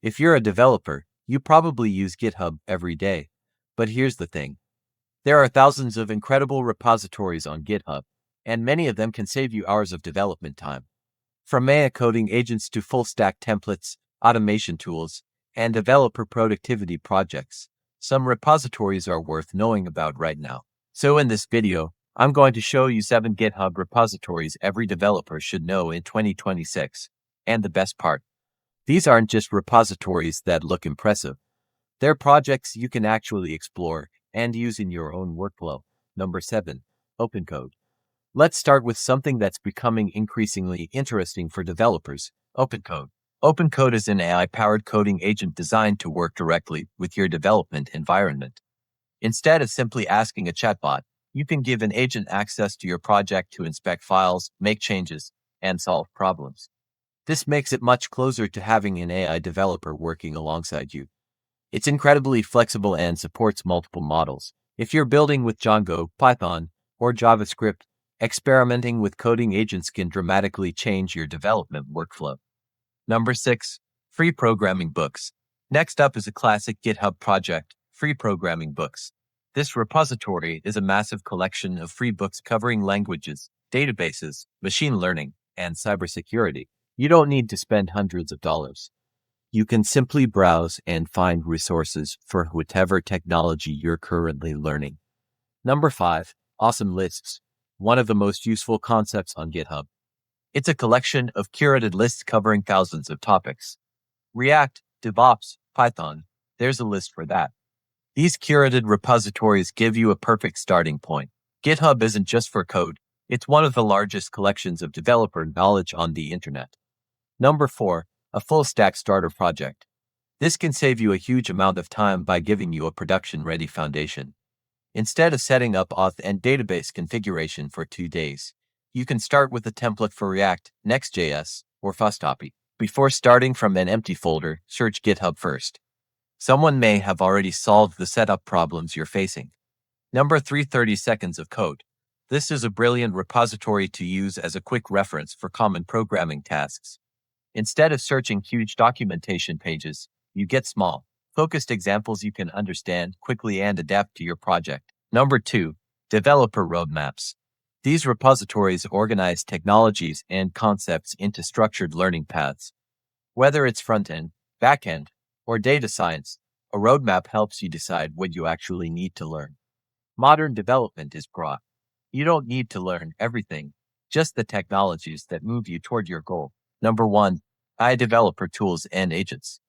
If you're a developer, you probably use GitHub every day. But here's the thing. There are thousands of incredible repositories on GitHub, and many of them can save you hours of development time. From AI coding agents to full-stack templates, automation tools, and developer productivity projects, some repositories are worth knowing about right now. So in this video, I'm going to show you 7 GitHub repositories every developer should know in 2026. And the best part, these aren't just repositories that look impressive. They're projects you can actually explore and use in your own workflow. Number 7, OpenCode. Let's start with something that's becoming increasingly interesting for developers, OpenCode. OpenCode is an AI-powered coding agent designed to work directly with your development environment. Instead of simply asking a chatbot, you can give an agent access to your project to inspect files, make changes, and solve problems. This makes it much closer to having an AI developer working alongside you. It's incredibly flexible and supports multiple models. If you're building with Django, Python, or JavaScript, experimenting with coding agents can dramatically change your development workflow. Number 6, free programming books. Next up is a classic GitHub project, free programming books. This repository is a massive collection of free books covering languages, databases, machine learning, and cybersecurity. You don't need to spend hundreds of dollars. You can simply browse and find resources for whatever technology you're currently learning. Number 5, awesome lists. One of the most useful concepts on GitHub. It's a collection of curated lists covering thousands of topics. React, DevOps, Python, there's a list for that. These curated repositories give you a perfect starting point. GitHub isn't just for code. It's one of the largest collections of developer knowledge on the internet. Number 4, a full-stack starter project. This can save you a huge amount of time by giving you a production-ready foundation. Instead of setting up auth and database configuration for 2 days, you can start with a template for React, Next.js, or Fastopy. Before starting from an empty folder, search GitHub first. Someone may have already solved the setup problems you're facing. Number 3, 30 seconds of code. This is a brilliant repository to use as a quick reference for common programming tasks. Instead of searching huge documentation pages, you get small, focused examples you can understand quickly and adapt to your project. Number 2, developer roadmaps. These repositories organize technologies and concepts into structured learning paths. Whether it's front-end, back-end, or data science, a roadmap helps you decide what you actually need to learn. Modern development is broad. You don't need to learn everything, just the technologies that move you toward your goal. Number 1, AI developer tools and agents.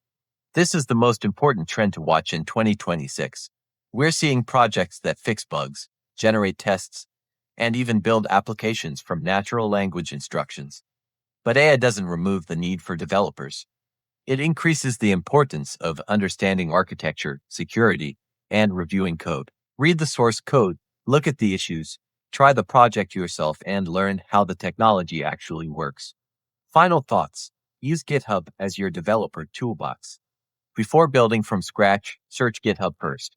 This is the most important trend to watch in 2026. We're seeing projects that fix bugs, generate tests, and even build applications from natural language instructions. But AI doesn't remove the need for developers. It increases the importance of understanding architecture, security, and reviewing code. Read the source code, look at the issues, try the project yourself, and learn how the technology actually works. Final thoughts. Use GitHub as your developer toolbox. Before building from scratch, search GitHub first.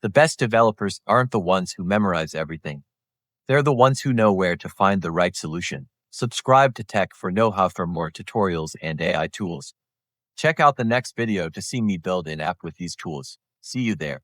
The best developers aren't the ones who memorize everything. They're the ones who know where to find the right solution. Subscribe to Tech for know-how for more tutorials and AI tools. Check out the next video to see me build an app with these tools. See you there.